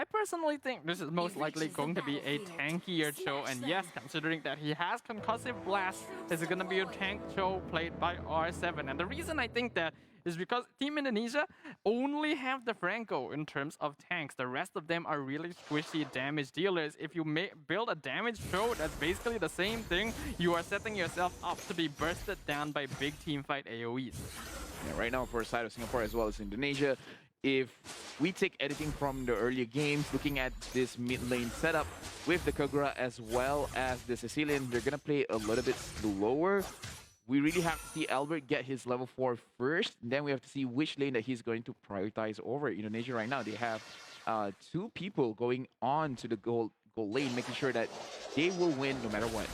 I personally think this is most likely going to be a tankier show, and yes, considering that he has concussive blast, this is going to be a tank show played by R7. And the reason I think that is because Team Indonesia only have the Franco in terms of tanks. The rest of them are really squishy damage dealers. If you build a damage show that's basically the same thing, you are setting yourself up to be bursted down by big team fight AoEs. Yeah, right now, for the side of Singapore as well as Indonesia, if we take anything from the earlier games, looking at this mid lane setup with the Kagura as well as the Sicilian, they're going to play a little bit slower. We really have to see Albert get his level 4 first. Then we have to see which lane that he's going to prioritize over. Indonesia right now, they have 2 people going on to the gold lane, making sure that they will win no matter what.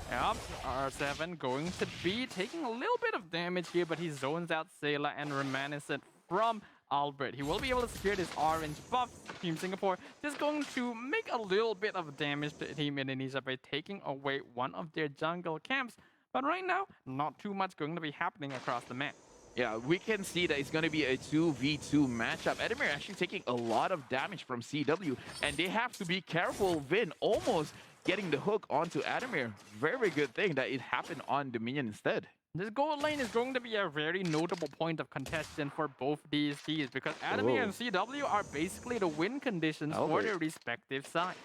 Yep, R7 going to be taking a little bit of damage here, but he zones out Sayla and Reminiscent from Albert. He will be able to secure this orange buff. Team Singapore just going to make a little bit of damage to Team Indonesia by taking away one of their jungle camps. But right now, not too much going to be happening across the map. Yeah, we can see that it's going to be a 2v2 matchup. Adamir actually taking a lot of damage from CW, and they have to be careful. Vin almost getting the hook onto Adamir. Very good thing that it happened on the minion instead. This gold lane is going to be a very notable point of contention for both these teams because Adamir and CW are basically the win conditions for their respective sides.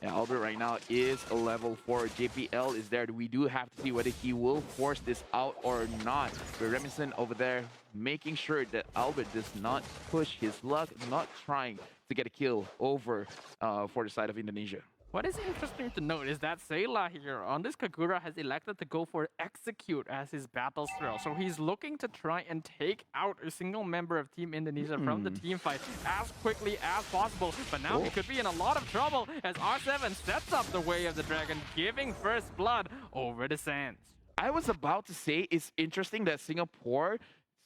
Yeah, Albert right now is a level 4. JPL is there. We do have to see whether he will force this out or not. But Remington over there making sure that Albert does not push his luck, not trying to get a kill over for the side of Indonesia. What is interesting to note is that Sayla here on this Kagura has elected to go for Execute as his battle thrill. So he's looking to try and take out a single member of Team Indonesia from the team fight as quickly as possible. But now he could be in a lot of trouble as R7 sets up the way of the dragon, giving first blood over the sands. I was about to say it's interesting that Singapore,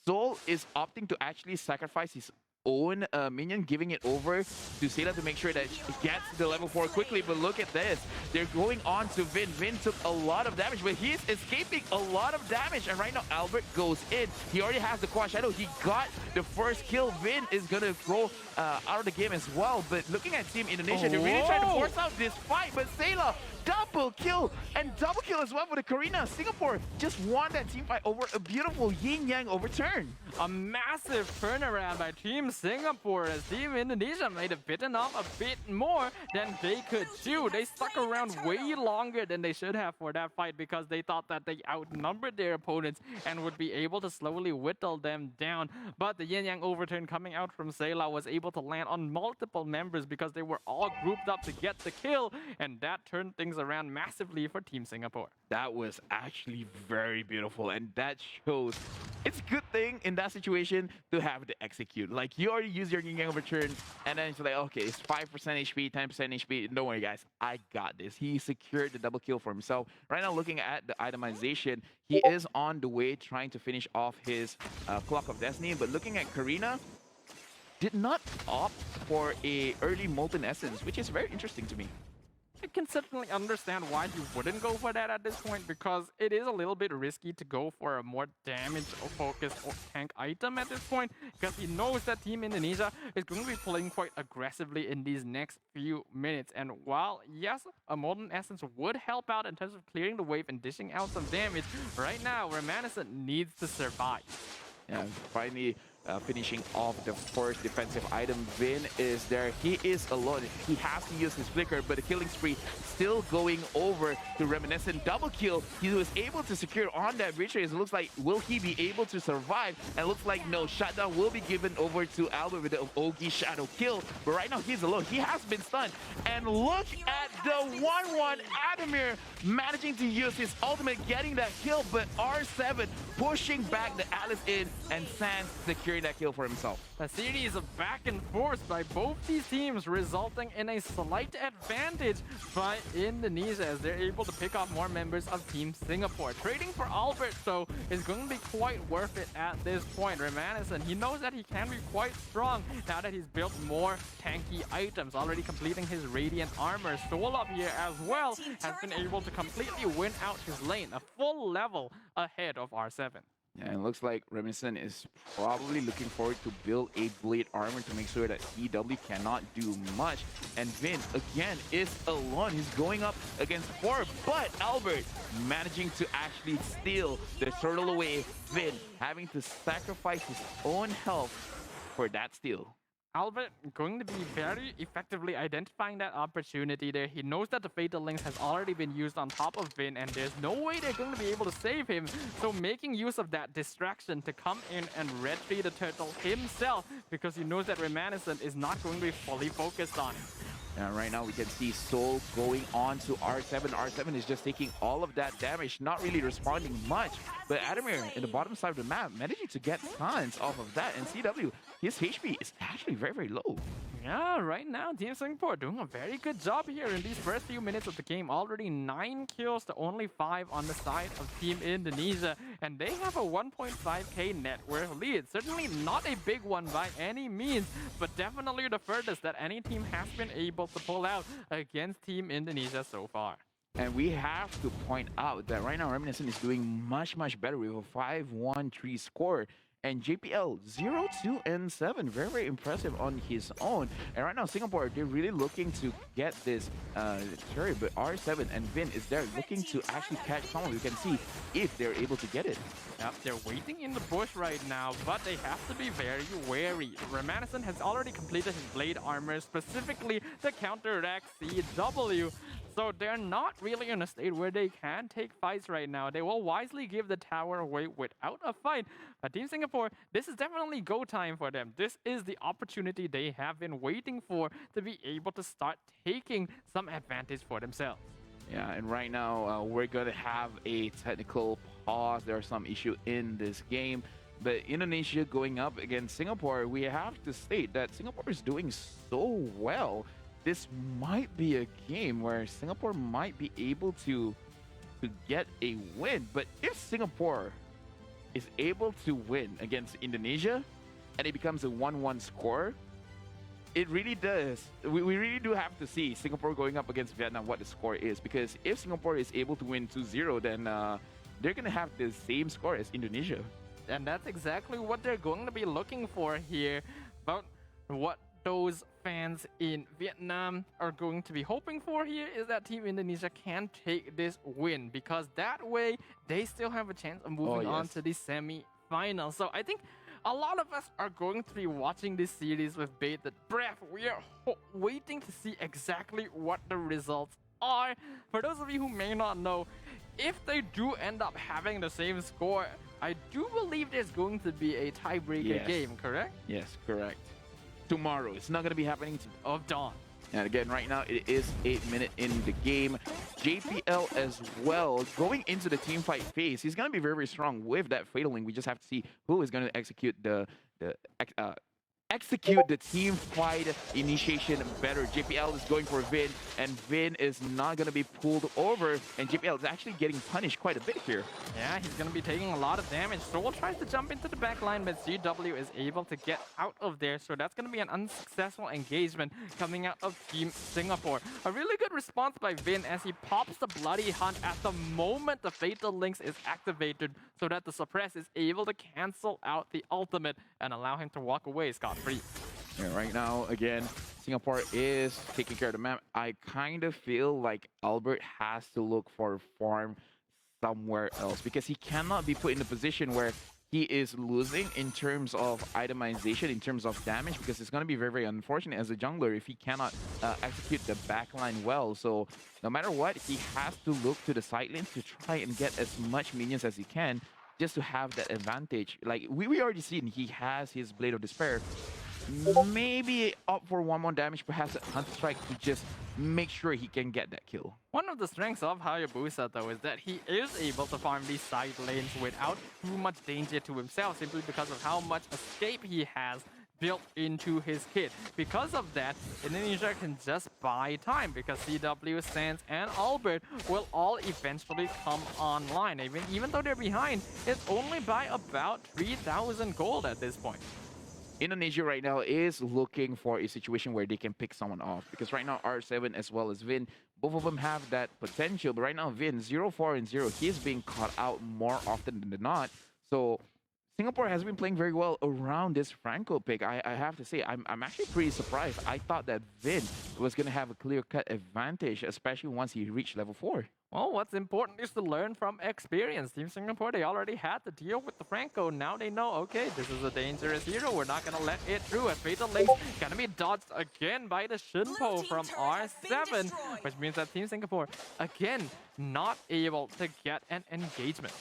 Soul is opting to actually sacrifice his own minion, giving it over to Sayla to make sure that he gets the level 4 quickly. But look at this. They're going on to Vin. Vin took a lot of damage, but he's escaping a lot of damage. And right now, Albert goes in. He already has the Quad Shadow. He got the first kill. Vin is going to go out of the game as well. But looking at Team Indonesia, they're really trying to force out this fight. But Sayla, double kill, and double kill as well for the Karina. Singapore just won that team fight over a beautiful yin-yang overturn. A massive turnaround by Team Singapore as Team Indonesia might have bitten off a bit more than they could chew. They stuck around way longer than they should have for that fight because they thought that they outnumbered their opponents and would be able to slowly whittle them down. But the yin-yang overturn coming out from Sayla was able to land on multiple members because they were all grouped up to get the kill, and that turned things around massively for Team Singapore. That was actually very beautiful, and that shows it's a good thing in that situation to have the Execute. Like, you already use your yin-yang overturn, and then it's like, okay, it's 5% HP, 10% HP. Don't worry, guys, I got this. He secured the double kill for himself. Right now, looking at the itemization, he is on the way trying to finish off his Clock of Destiny. But looking at Karina, did not opt for a early Molten Essence, which is very interesting to me. I can certainly understand why he wouldn't go for that at this point because it is a little bit risky to go for a more damage-focused tank item at this point because he knows that Team Indonesia is going to be playing quite aggressively in these next few minutes. And while, yes, a Molten Essence would help out in terms of clearing the wave and dishing out some damage, right now, Reminiscent needs to survive. Yeah, finally finishing off the first defensive item. Vin is there. He is alone. He has to use his flicker, but the killing spree still going over to Reminiscent. Double kill. He was able to secure on that bridge race. It looks like, will he be able to survive? And it looks like no. Shutdown will be given over to Albert with the Ogi Shadow kill. But right now, he's alone. He has been stunned. And look at the 1-1 Adamir managing to use his ultimate, getting that kill, but R7 pushing back the Alice in, and Sans securing that kill for himself. A series of back and forth by both these teams resulting in a slight advantage by Indonesia as they're able to pick off more members of Team Singapore. Trading for Albert, though, is going to be quite worth it at this point. Reminiscent, he knows that he can be quite strong now that he's built more tanky items, already completing his Radiant Armor. Soul up here as well has been able to completely win out his lane, a full level ahead of R7. And it looks like Reminiscent is probably looking forward to build a blade armor to make sure that EW cannot do much. And Vin, again, is alone. He's going up against 4, but Albert managing to actually steal the turtle away. Vin having to sacrifice his own health for that steal. Albert going to be very effectively identifying that opportunity there. He knows that the Fatal Links has already been used on top of Vin, and there's no way they're going to be able to save him. So making use of that distraction to come in and red tree the turtle himself, because he knows that Reminiscent is not going to be fully focused on him. And right now we can see Soul going on to R7. R7 is just taking all of that damage, not really responding much. But Adamir in the bottom side of the map managing to get tons off of that. And CW, his HP is actually very, very low. Yeah, right now Team Singapore doing a very good job here in these first few minutes of the game. Already 9 kills to only 5 on the side of Team Indonesia. And they have a 1.5k net worth lead. Certainly not a big one by any means, but definitely the furthest that any team has been able to pull out against Team Indonesia so far. And we have to point out that right now Reminiscent is doing much, much better with a 5-1-3 score. And JPL 0-2-7, very, very impressive on his own. And right now, Singapore, they're really looking to get this carry, but R7 and Vin is there looking to actually catch someone. We can see if they're able to get it. Yep, they're waiting in the bush right now, but they have to be very wary. Reminiscent has already completed his blade armor, specifically to counteract CW. So they're not really in a state where they can take fights right now. They will wisely give the tower away without a fight. But Team Singapore, this is definitely go time for them. This is the opportunity they have been waiting for to be able to start taking some advantage for themselves. Yeah, and right now we're going to have a technical pause. There's some issue in this game. But Indonesia going up against Singapore, we have to state that Singapore is doing so well. This might be a game where Singapore might be able to get a win. But if Singapore is able to win against Indonesia and it becomes a 1-1 score, it really does. We really do have to see Singapore going up against Vietnam what the score is. Because if Singapore is able to win 2-0, then they're going to have the same score as Indonesia. And that's exactly what they're going to be looking for here. But what those fans in Vietnam are going to be hoping for here is that Team Indonesia can take this win, because that way they still have a chance of moving on to the semi-final. So I think a lot of us are going to be watching this series with bated breath. We are waiting to see exactly what the results are. For those of you who may not know, if they do end up having the same score, I do believe there's going to be a tiebreaker game, correct? Yes, correct. Tomorrow. It's not going to be happening of dawn. And again, right now, it is 8 minutes in the game. JPL as well, going into the team fight phase, he's going to be very, very strong with that Fatal Link. We just have to see who is going to execute the team fight initiation better. JPL is going for Vin, and Vin is not going to be pulled over, and JPL is actually getting punished quite a bit here. Yeah, he's going to be taking a lot of damage. Soul tries to jump into the back line, but CW is able to get out of there, so that's going to be an unsuccessful engagement coming out of Team Singapore. A really good response by Vin as he pops the Bloody Hunt at the moment the Fatal Links is activated, so that the Suppress is able to cancel out the ultimate and allow him to walk away scot-free. Yeah, right now, again, Singapore is taking care of the map. I kind of feel like Albert has to look for a farm somewhere else, because he cannot be put in a position where he is losing in terms of itemization, in terms of damage, because it's going to be very, very unfortunate as a jungler if he cannot execute the backline well. So no matter what, he has to look to the side lanes to try and get as much minions as he can, just to have that advantage. Like we already seen, he has his Blade of Despair. Maybe up for one more damage, perhaps a Hunter Strike to just make sure he can get that kill. One of the strengths of Hayabusa, though, is that he is able to farm these side lanes without too much danger to himself, simply because of how much escape he has built into his kit. Because of that, Indonesia can just buy time, because CW, Sans, and Albert will all eventually come online. Even though they're behind, it's only by about 3,000 gold at this point. Indonesia right now is looking for a situation where they can pick someone off, because right now R7 as well as Vin, both of them have that potential. But right now Vin 0-4-0, he's being caught out more often than not. So Singapore has been playing very well around this Franco pick. I have to say, I'm actually pretty surprised. I thought that Vin was going to have a clear-cut advantage, especially once he reached level 4. Well, what's important is to learn from experience. Team Singapore, they already had to deal with the Franco. Now they know, okay, this is a dangerous hero. We're not going to let it through. As Fatal Link going to be dodged again by the Shinpo from R7, which means that Team Singapore, again, not able to get an engagement.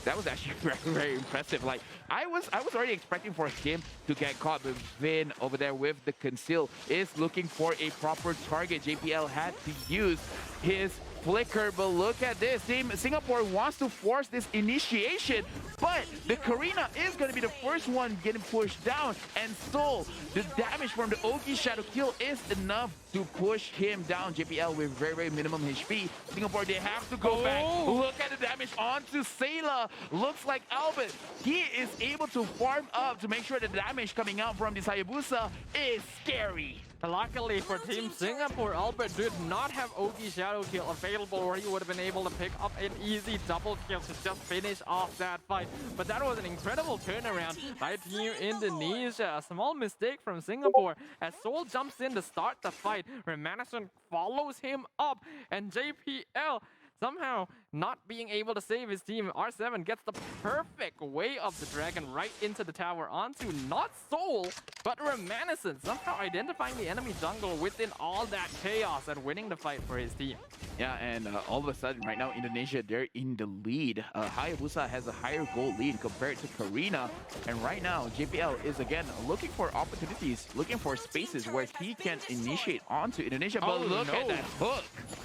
That was actually very, very impressive. Like, I was already expecting for him to get caught, but Vin over there with the conceal is looking for a proper target. JPL had to use his flicker, but look at this. Team Singapore wants to force this initiation, but the Karina is going to be the first one getting pushed down, and Soul, the damage from the Ogi Shadow Kill is enough to push him down. JPL with very, very minimum HP. Singapore, they have to go back. Look at the damage onto Sayla. Looks like Albert, he is able to farm up to make sure the damage coming out from this Hayabusa is scary. Luckily for Team Singapore, Albert did not have Ogi Shadow Kill available, or he would have been able to pick up an easy double kill to just finish off that fight. But that was an incredible turnaround by Team Indonesia. A small mistake from Singapore as Soul jumps in to start the fight. Remanison follows him up, and JPL somehow not being able to save his team. R7 gets the perfect way of the dragon right into the tower onto not Soul, but Remanison, somehow identifying the enemy jungle within all that chaos and winning the fight for his team. Yeah, and all of a sudden, right now, Indonesia, they're in the lead. Hayabusa has a higher goal lead compared to Karina. And right now, JPL is, again, looking for opportunities, looking for spaces where he can initiate onto Indonesia. But look at that hook.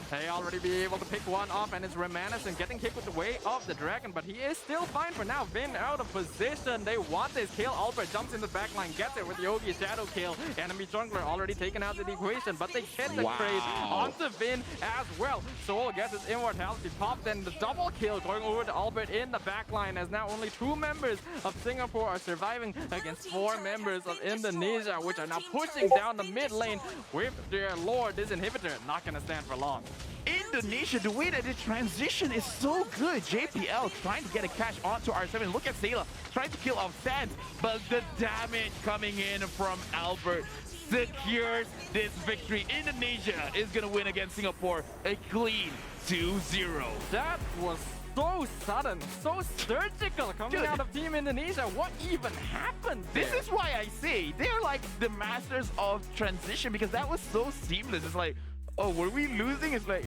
They already be able to pick one off, and it's Remanison getting kicked with the way of the dragon, but he is still fine for now. Vin out of position. They want this kill. Albert jumps in the backline, gets it with the Yogi Shadow Kill. Enemy jungler already taken out of the equation, but they get the trade onto Vin as well. Soul gets his immortality popped, and the double kill going over to Albert in the backline, as now only 2 members of Singapore are surviving against 4 members of Indonesia, which are now pushing down the mid lane with their lord. This inhibitor not gonna stand for long. Indonesia, the way that the transition is so good. JPL trying to get a catch onto R7. Look at Sayla trying to kill off Sands, but the damage coming in from Albert secures this victory. Indonesia is going to win against Singapore a clean 2-0. That was so sudden, so surgical coming out of Team Indonesia. What even happened there? This is why I say they're like the masters of transition, because that was so seamless. It's like, oh, were we losing? It's like,